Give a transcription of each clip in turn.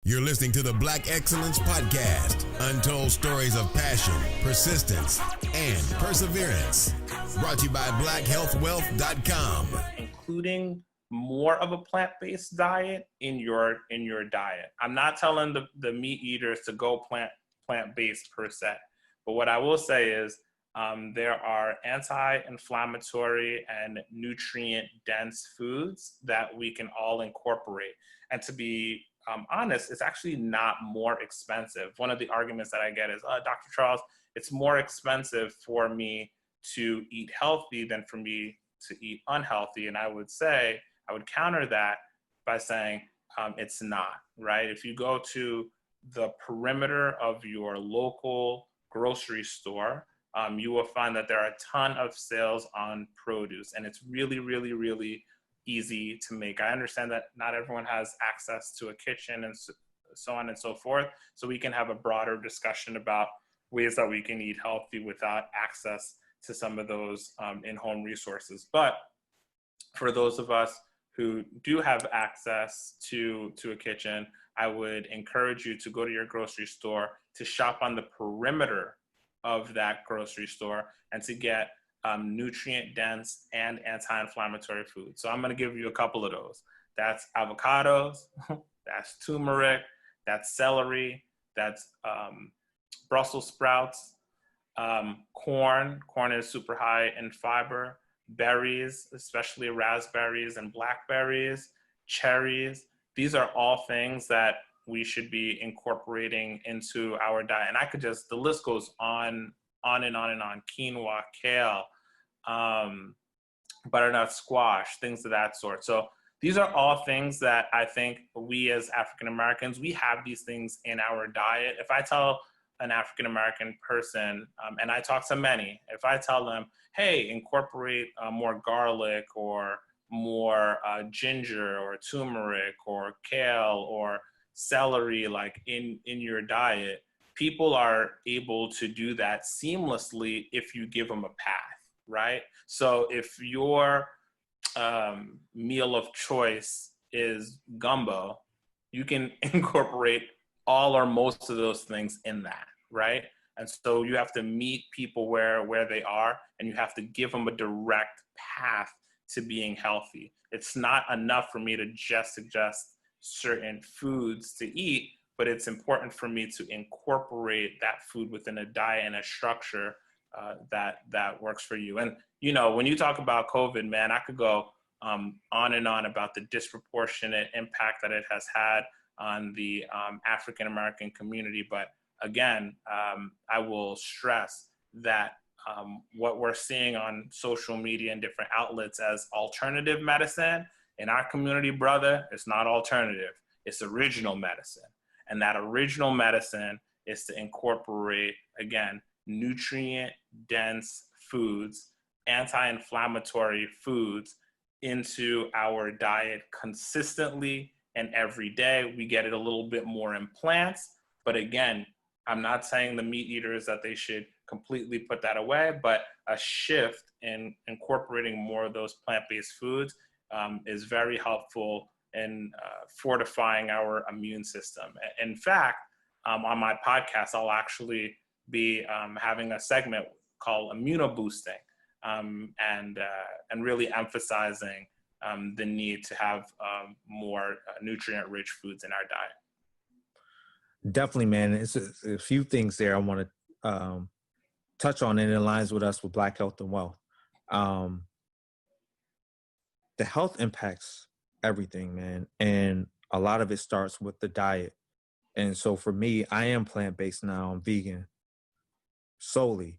You're listening to the Black Excellence Podcast, untold stories of passion, persistence, and perseverance. Brought to you by BlackHealthWealth.com. Including more of a plant-based diet in your diet. I'm not telling the meat eaters to go plant-based per se, but what I will say is there are anti-inflammatory and nutrient-dense foods that we can all incorporate. And to be honest, it's actually not more expensive. One of the arguments that I get is, Dr. Charles, it's more expensive for me to eat healthy than for me to eat unhealthy. And I would counter that by saying it's not, right? If you go to the perimeter of your local grocery store, you will find that there are a ton of sales on produce, and it's really, really, really easy to make. I understand that not everyone has access to a kitchen and so on and so forth, so we can have a broader discussion about ways that we can eat healthy without access to some of those in-home resources. But for those of us who do have access to a kitchen, I would encourage you to go to your grocery store, to shop on the perimeter of that grocery store, and to get nutrient-dense and anti-inflammatory food. So I'm going to give you a couple of those. That's avocados, that's turmeric, that's celery, that's Brussels sprouts, corn. Corn is super high in fiber. Berries, especially raspberries and blackberries, cherries. These are all things that we should be incorporating into our diet. And the list goes on and on and on. Quinoa, kale, butternut squash, things of that sort. So these are all things that I think we as African Americans, we have these things in our diet. If I tell an African American person, and I talk to many, if I tell them, hey, incorporate more garlic or more ginger or turmeric or kale or celery like in your diet, people are able to do that seamlessly if you give them a path, right? So if your meal of choice is gumbo, you can incorporate all or most of those things in that, right? And so you have to meet people where they are, and you have to give them a direct path to being healthy. It's not enough for me to just suggest certain foods to eat, but it's important for me to incorporate that food within a diet and a structure that works for you. And, when you talk about COVID, man, I could go on and on about the disproportionate impact that it has had on the African-American community. But again, I will stress that what we're seeing on social media and different outlets as alternative medicine in our community, brother, it's not alternative, it's original medicine. And that original medicine is to incorporate, again, nutrient-dense foods, anti-inflammatory foods into our diet consistently and every day. We get it a little bit more in plants, but again, I'm not saying the meat eaters that they should completely put that away, but a shift in incorporating more of those plant-based foods is very helpful in fortifying our immune system. In fact, on my podcast, I'll actually be having a segment called immunoboosting, and really emphasizing the need to have more nutrient-rich foods in our diet. Definitely, man. It's a few things there I want to touch on, and it aligns with us with Black Health and Wealth. The health impacts everything, man. And a lot of it starts with the diet. And so for me, I am plant-based now. I'm vegan solely.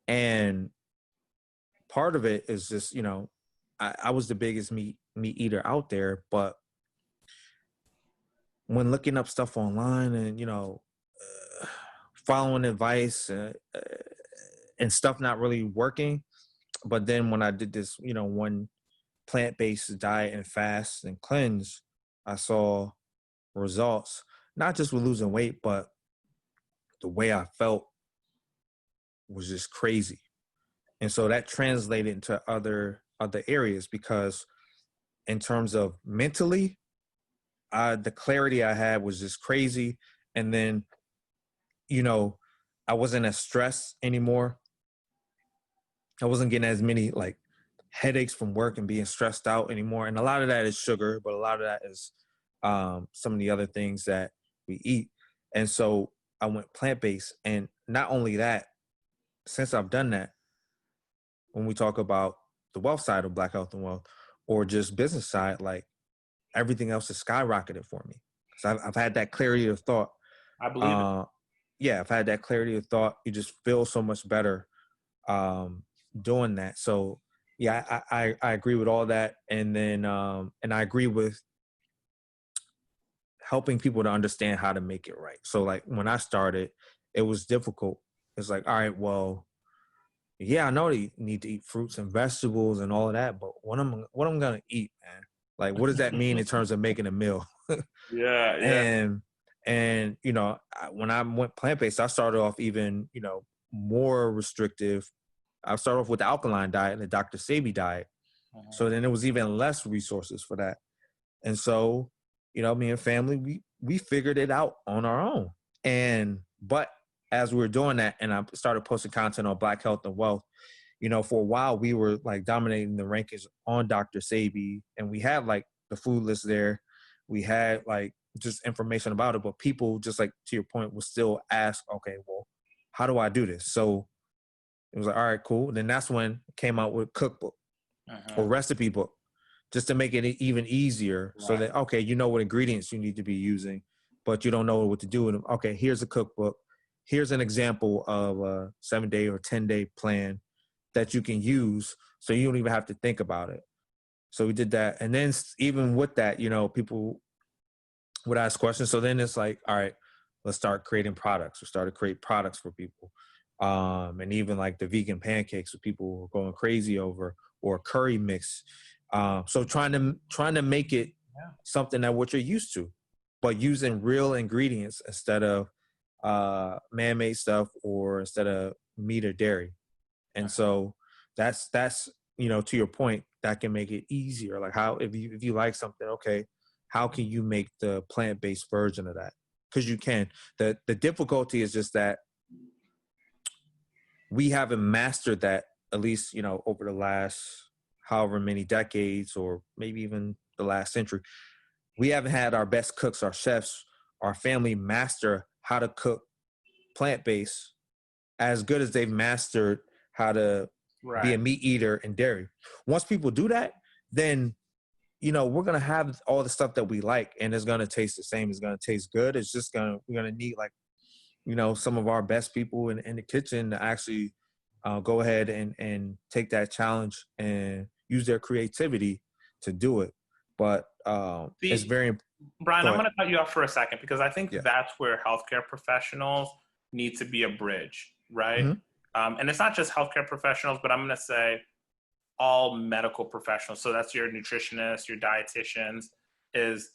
And part of it is just, I was the biggest meat eater out there, but when looking up stuff online and, following advice and stuff not really working. But then when I did this, one plant-based diet and fast and cleanse, I saw results, not just with losing weight, but the way I felt was just crazy. And so that translated into other areas, because in terms of mentally, the clarity I had was just crazy. And then, you know, I wasn't as stressed anymore. I wasn't getting as many like headaches from work and being stressed out anymore. And a lot of that is sugar, but a lot of that is some of the other things that we eat. And so I went plant-based. And not only that, since I've done that, when we talk about the wealth side of Black Health and Wealth, or just business side, like everything else has skyrocketed for me. So I've had that clarity of thought. I believe it. Yeah, I've had that clarity of thought. You just feel so much better doing that. So yeah, I agree with all that. And then, and I agree with helping people to understand how to make it right. So like when I started, it was difficult. It's like, all right, well, yeah, I know you need to eat fruits and vegetables and all of that, but what I'm gonna eat, man? Like, what does that mean in terms of making a meal? Yeah. And you know, when I went plant-based, I started off even, you know, more restrictive. I started off with the alkaline diet and the Dr. Sebi diet. So then there was even less resources for that. And so, you know, me and family, we figured it out on our own. But as we were doing that, and I started posting content on Black Health and Wealth, you know, for a while we were like dominating the rankings on Dr. Sebi, and we had like the food list there. We had like just information about it, but people, just like to your point, will still ask, okay, well, how do I do this? So it was like, all right, cool. And then that's when it came out with cookbook or recipe book, just to make it even easier. Right. So that, okay, you know what ingredients you need to be using, but you don't know what to do with them. Okay, here's a cookbook. Here's an example of a 7-day or 10-day plan that you can use, so you don't even have to think about it. So we did that. And then even with that, you know, people would ask questions. So then it's like, all right, let's start creating products. We started to create products for people. And even like the vegan pancakes that people were going crazy over, or curry mix. So trying to make it something that what you're used to, but using real ingredients instead of man-made stuff, or instead of meat or dairy. And so that's, you know, to your point, that can make it easier. Like, how, if you like something, okay, how can you make the plant-based version of that? Because you can. The difficulty is just that we haven't mastered that, at least, you know, over the last however many decades, or maybe even the last century. We haven't had our best cooks, our chefs, our family master how to cook plant-based as good as they've mastered how to be a meat eater and dairy. Once people do that, then, you know, we're going to have all the stuff that we like, and it's going to taste the same. It's going to taste good. It's just we're going to need, like, you know, some of our best people in the kitchen to actually go ahead and take that challenge and use their creativity to do it. But it's very Brian, I'm going to cut you off for a second, because I think that's where healthcare professionals need to be a bridge, right? Mm-hmm. And it's not just healthcare professionals, but I'm going to say all medical professionals. So that's your nutritionists, your dietitians, is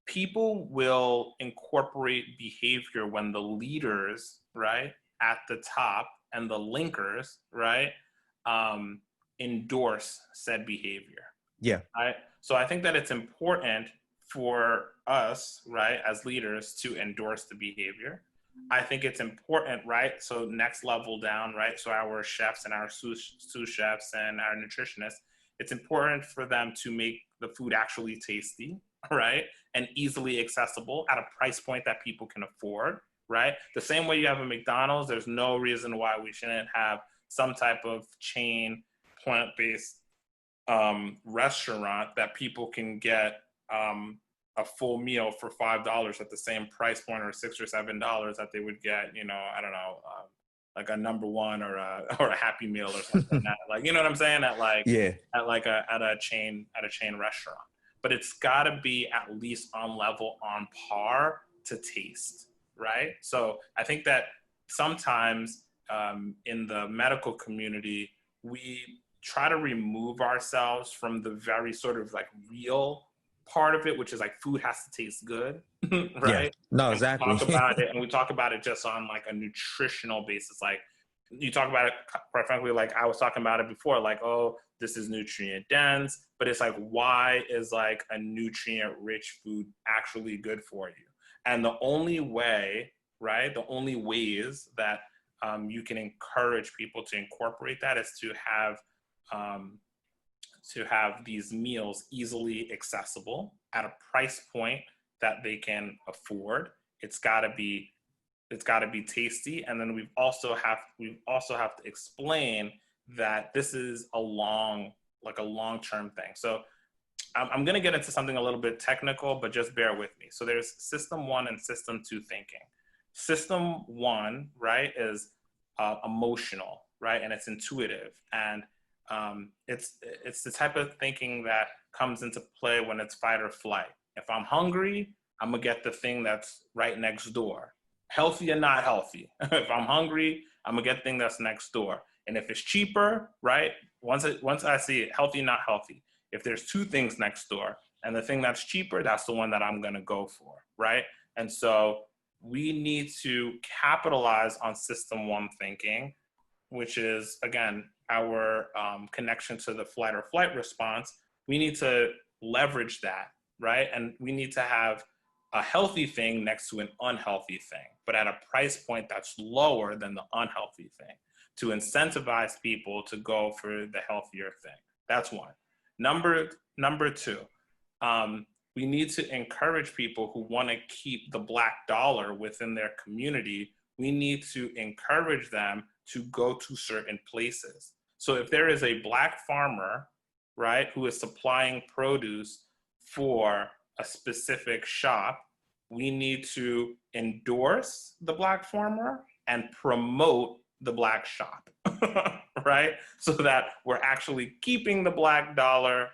people will incorporate behavior when the leaders, right, at the top, and the linkers, right, endorse said behavior. Yeah. Right. So I think that it's important for us, right, as leaders, to endorse the behavior. I think it's important, right? So next level down, right? So our chefs and our sous chefs and our nutritionists, it's important for them to make the food actually tasty, right? And easily accessible at a price point that people can afford, right? The same way you have a McDonald's, there's no reason why we shouldn't have some type of chain plant-based restaurant that people can get a full meal for $5 at the same price point, or $6 or $7 that they would get, you know, I don't know, like a number one or a Happy Meal or something. Like, you know what I'm saying? At a chain restaurant. But it's got to be at least on level, on par to taste, right? So I think that sometimes in the medical community, we try to remove ourselves from the very sort of like real part of it, which is like food has to taste good, right? Yeah. No, exactly. We talk about it just on like a nutritional basis. Like, you talk about it, quite frankly, like I was talking about it before, like, oh, this is nutrient dense, but it's like, why is like a nutrient rich food actually good for you? And the only way, right, the only ways that you can encourage people to incorporate that is to have these meals easily accessible at a price point that they can afford. It's got to be tasty, and then we also have to explain that this is a long-term thing. So I'm going to get into something a little bit technical, but just bear with me. So there's system 1 and system 2 thinking. System 1, right, is emotional, right, and it's intuitive, and it's the type of thinking that comes into play when it's fight or flight. If I'm hungry, I'm gonna get the thing that's right next door, healthy or not healthy. If I'm hungry, I'm gonna get the thing that's next door. And if it's cheaper, right? Once I see it, healthy, not healthy. If there's 2 things next door and the thing that's cheaper, that's the one that I'm gonna go for, right? And so we need to capitalize on system 1 thinking, which is, again, our connection to the flight or flight response. We need to leverage that, right? And we need to have a healthy thing next to an unhealthy thing, but at a price point that's lower than the unhealthy thing, to incentivize people to go for the healthier thing. That's one. Number 2, we need to encourage people who want to keep the Black dollar within their community. We need to encourage them to go to certain places. So if there is a Black farmer, right, who is supplying produce for a specific shop, we need to endorse the Black farmer and promote the Black shop, right? So that we're actually keeping the Black dollar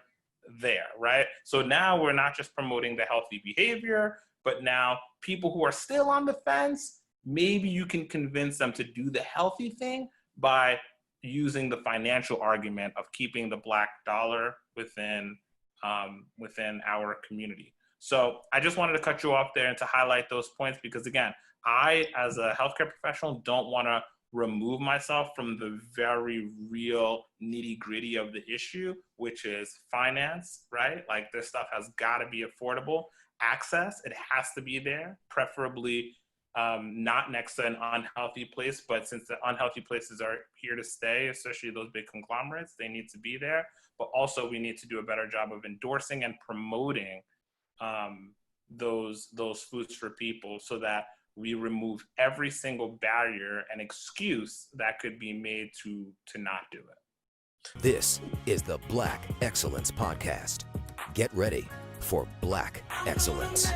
there, right? So now we're not just promoting the healthy behavior, but now people who are still on the fence, maybe you can convince them to do the healthy thing by using the financial argument of keeping the Black dollar within our community. So I just wanted to cut you off there and to highlight those points, because again, I, as a healthcare professional, don't want to remove myself from the very real nitty gritty of the issue, which is finance, right? Like, this stuff has got to be affordable. Access, it has to be there, preferably not next to an unhealthy place, but since the unhealthy places are here to stay, especially those big conglomerates, they need to be there. But also we need to do a better job of endorsing and promoting those foods for people, so that we remove every single barrier and excuse that could be made to not do it. This is the Black Excellence Podcast. Get ready for Black Excellence.